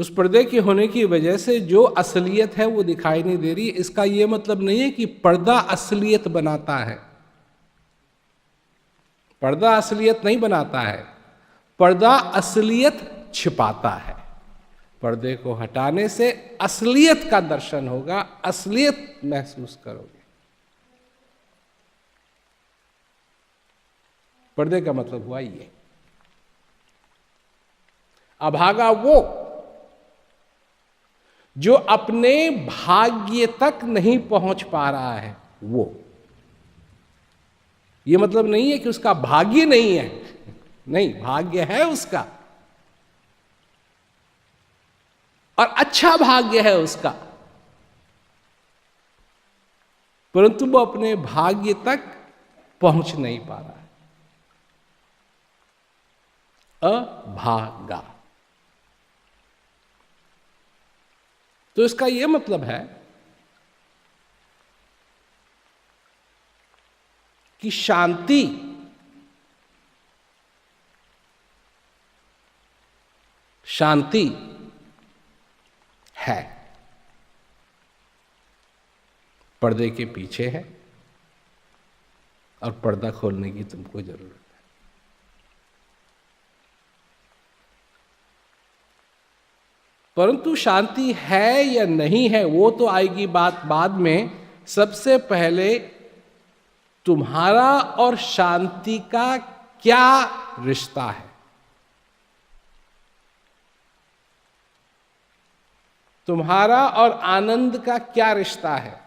उस पर्दे के होने की वजह से जो असलियत है वो दिखाई नहीं दे रही। इसका ये मतलब नहीं है कि पर्दा असलियत बनाता है। पर्दा असलियत नहीं बनाता है, पर्दा असलियत छिपाता है। पर्दे को हटाने से असलियत का दर्शन होगा, असलियत महसूस करोगे। पर्दे का मतलब हुआ ये। अभागा वो जो अपने भाग्य तक नहीं पहुंच पा रहा है। वो ये मतलब नहीं है कि उसका भाग्य नहीं है, नहीं, भाग्य है उसका, और अच्छा भाग्य है उसका, परंतु वो अपने भाग्य तक पहुंच नहीं पा रहा है। अभागा। तो इसका यह मतलब है कि शांति शांति है, पर्दे के पीछे है, और पर्दा खोलने की तुमको जरूरत है। परंतु शांति है या नहीं है वो तो आएगी बात बाद में। सबसे पहले तुम्हारा और शांति का क्या रिश्ता है, तुम्हारा और आनंद का क्या रिश्ता है।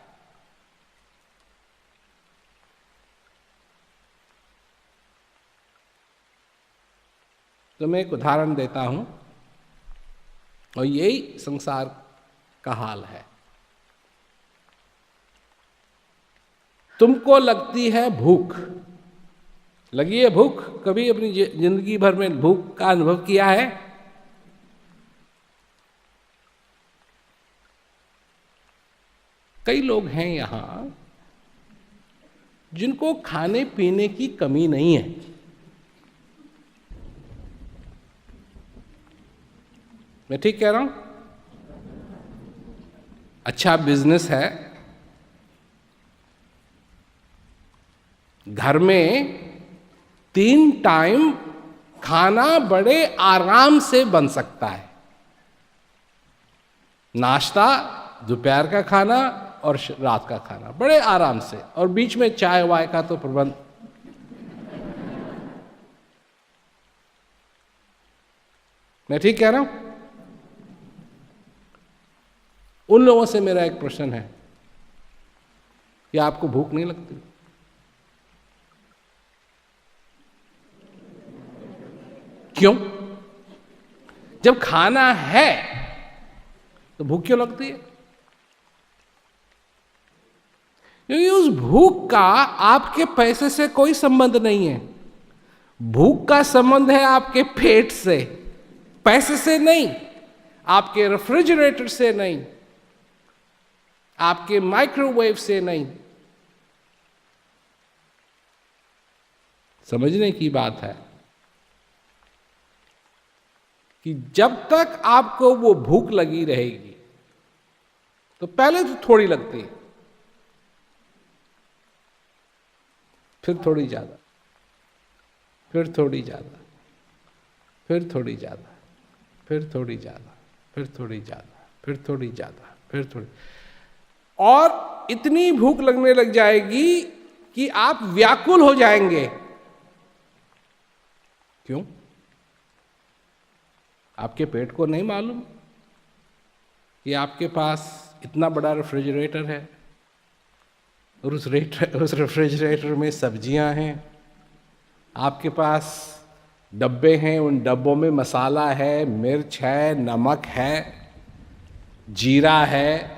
तो मैं एक उदाहरण देता हूं, और यही संसार का हाल है। तुमको लगती है भूख, लगी है भूख? कभी अपनी जिंदगी भर में भूख का अनुभव किया है? कई लोग हैं यहां जिनको खाने पीने की कमी नहीं है। मैं ठीक कह रहा हूं? अच्छा बिजनेस है, घर में 3 टाइम खाना बड़े आराम से बन सकता है। नाश्ता, दोपहर का खाना और रात का खाना बड़े आराम से, और बीच में चाय वाय का तो प्रबंध। मैं ठीक कह रहा हूं? उन लोगों से मेरा एक प्रश्न है कि आपको भूख नहीं लगती? क्यों? जब खाना है तो भूख क्यों लगती है? क्योंकि उस भूख का आपके पैसे से कोई संबंध नहीं है। भूख का संबंध है आपके पेट से, पैसे से नहीं, आपके रेफ्रिजरेटर से नहीं, आपके माइक्रोवेव से नहीं। समझने की बात है कि जब तक आपको वो भूख लगी रहेगी तो पहले तो थोड़ी लगती है, फिर थोड़ी ज्यादा, फिर थोड़ी ज्यादा, फिर थोड़ी ज्यादा, फिर थोड़ी ज्यादा, फिर थोड़ी ज्यादा, फिर थोड़ी ज्यादा, फिर थोड़ी, और इतनी भूख लगने लग जाएगी कि आप व्याकुल हो जाएंगे। क्यों? आपके पेट को नहीं मालूम कि आपके पास इतना बड़ा रेफ्रिजरेटर है और उस रेफ्रिजरेटर में सब्जियां हैं, आपके पास डब्बे हैं, उन डब्बों में मसाला है, मिर्च है, नमक है, जीरा है,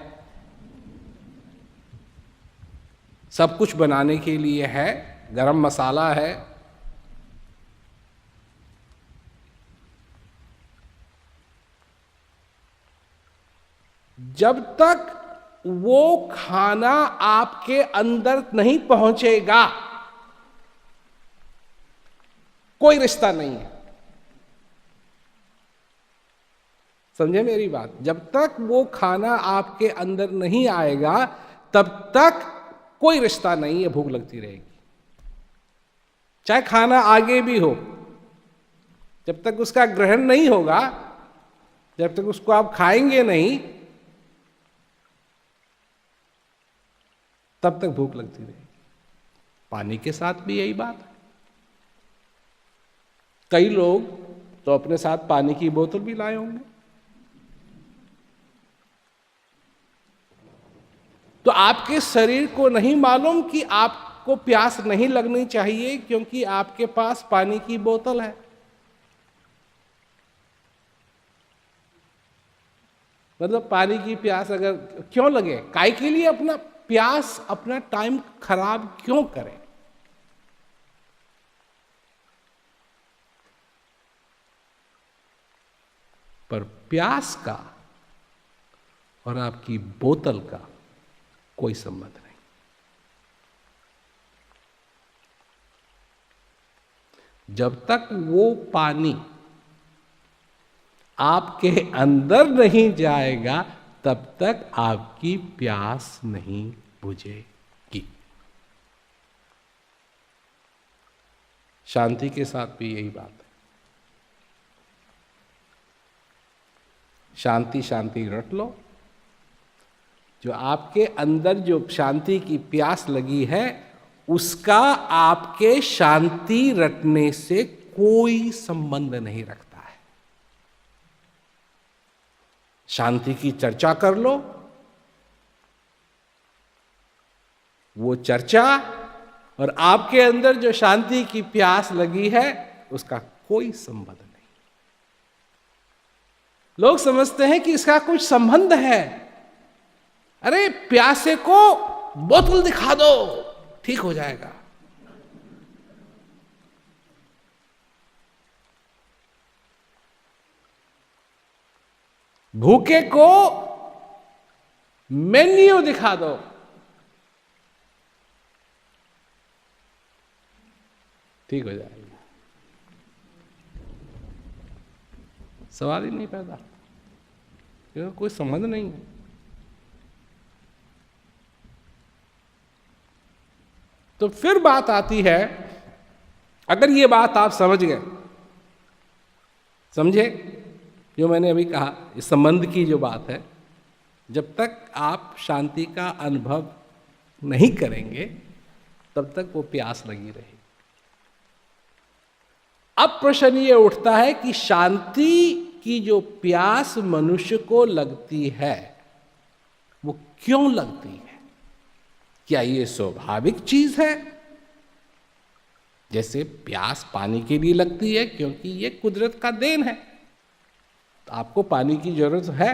सब कुछ बनाने के लिए है, गरम मसाला है। जब तक वो खाना आपके अंदर नहीं पहुंचेगा कोई रिश्ता नहीं है। समझे मेरी बात? जब तक वो खाना आपके अंदर नहीं आएगा तब तक कोई रिश्ता नहीं है, भूख लगती रहेगी। चाहे खाना आगे भी हो, जब तक उसका ग्रहण नहीं होगा, जब तक उसको आप खाएंगे नहीं, तब तक भूख लगती रहेगी। पानी के साथ भी यही बात है। कई लोग तो अपने साथ पानी की बोतल भी लाए होंगे, तो आपके शरीर को नहीं मालूम कि आपको प्यास नहीं लगनी चाहिए क्योंकि आपके पास पानी की बोतल है। मतलब पानी की प्यास अगर क्यों लगे, काहे के लिए अपना प्यास, अपना टाइम खराब क्यों करें? पर प्यास का और आपकी बोतल का कोई संबंध नहीं। जब तक वो पानी आपके अंदर नहीं जाएगा तब तक आपकी प्यास नहीं बुझेगी। शांति के साथ भी यही बात है। शांति शांति रट लो। जो आपके अंदर जो शांति की प्यास लगी है, उसका आपके शांति रटने से कोई संबंध नहीं रखता है। शांति की चर्चा कर लो, वो चर्चा और आपके अंदर जो शांति की प्यास लगी है उसका कोई संबंध नहीं। लोग समझते हैं कि इसका कुछ संबंध है। अरे प्यासे को बोतल दिखा दो, ठीक हो जाएगा। भूखे को मेन्यू दिखा दो, ठीक हो जाएगा। सवाल ही नहीं पैदा, क्योंकि कोई संबंध नहीं है। तो फिर बात आती है, अगर ये बात आप समझ गए, समझे जो मैंने अभी कहा, इस संबंध की जो बात है, जब तक आप शांति का अनुभव नहीं करेंगे तब तक वो प्यास लगी रहेगी। अब प्रश्न ये उठता है कि शांति की जो प्यास मनुष्य को लगती है वो क्यों लगती है? क्या ये स्वाभाविक चीज है? जैसे प्यास पानी के लिए लगती है क्योंकि ये कुदरत का देन है, तो आपको पानी की जरूरत है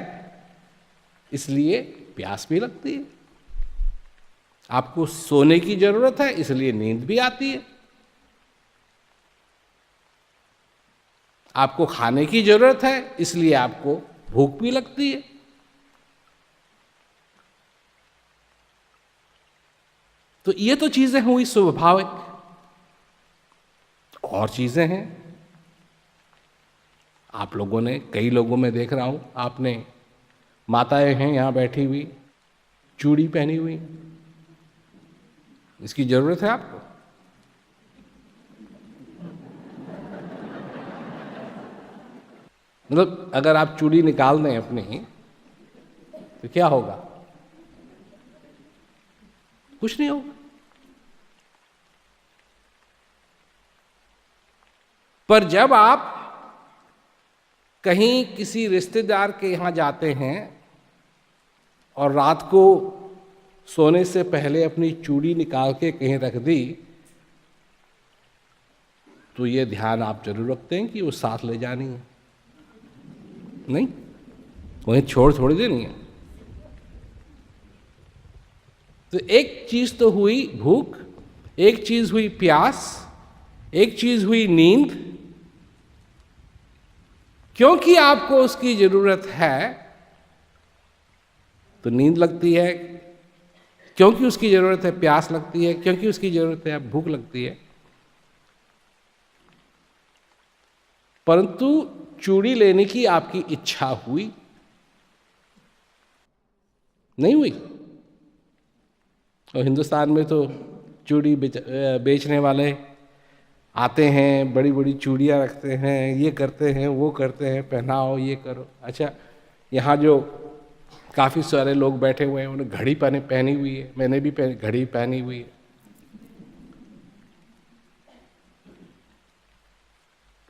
इसलिए प्यास भी लगती है। आपको सोने की जरूरत है इसलिए नींद भी आती है। आपको खाने की जरूरत है इसलिए आपको भूख भी लगती है। तो ये तो चीजें हुई स्वाभाविक। और चीजें हैं, आप लोगों ने, कई लोगों में देख रहा हूं, आपने माताएं हैं यहां बैठी हुई, चूड़ी पहनी हुई, इसकी जरूरत है आपको? मतलब अगर आप चूड़ी निकाल दें अपनी तो क्या होगा? कुछ नहीं होगा। पर जब आप कहीं किसी रिश्तेदार के यहां जाते हैं और रात को सोने से पहले अपनी चूड़ी निकाल के कहीं रख दी, तो ये ध्यान आप जरूर रखते हैं कि वो साथ ले जानी है, नहीं वहीं छोड़ थोड़ी देनी है। तो एक चीज तो हुई भूख, एक चीज हुई प्यास, एक चीज हुई नींद। क्योंकि आपको उसकी जरूरत है तो नींद लगती है, क्योंकि उसकी जरूरत है प्यास लगती है, क्योंकि उसकी जरूरत है भूख लगती है। परंतु चूड़ी लेने की आपकी इच्छा हुई? नहीं हुई? और हिंदुस्तान में तो चूड़ी बेचने वाले आते हैं, बड़ी बड़ी चूड़ियाँ रखते हैं, ये करते हैं, वो करते हैं, पहनाओ, ये करो। अच्छा, यहाँ जो काफ़ी सारे लोग बैठे हुए हैं, उन्होंने घड़ी पहनी हुई है, मैंने भी घड़ी पहनी हुई है।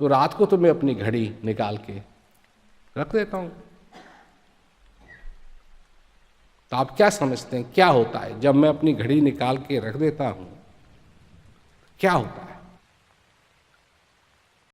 तो रात को तो मैं अपनी घड़ी निकाल के रख देता हूँ। तो आप क्या समझते हैं क्या होता है जब मैं अपनी घड़ी निकाल के रख देता हूँ? क्या होता है?